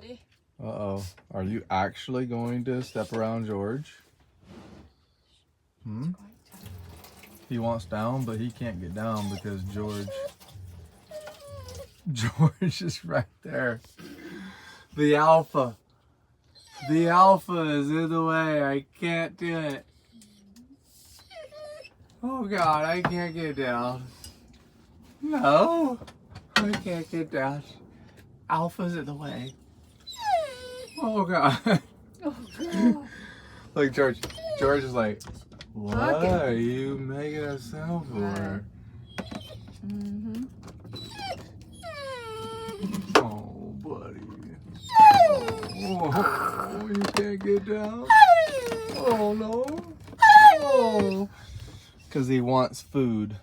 buddy. Uh-oh. Are you actually going to step around George? Hmm? He wants down, but he can't get down because George is right there. The alpha. The alpha is in the way. I can't do it. Oh God, I can't get down. No, I can't get down. Alpha's in the way. Oh God. Oh God. Look, George is like, what Okay. are you making a sound for? Mm-hmm. Oh, buddy. Oh, you can't get down? Oh, no. Oh. Because he wants food.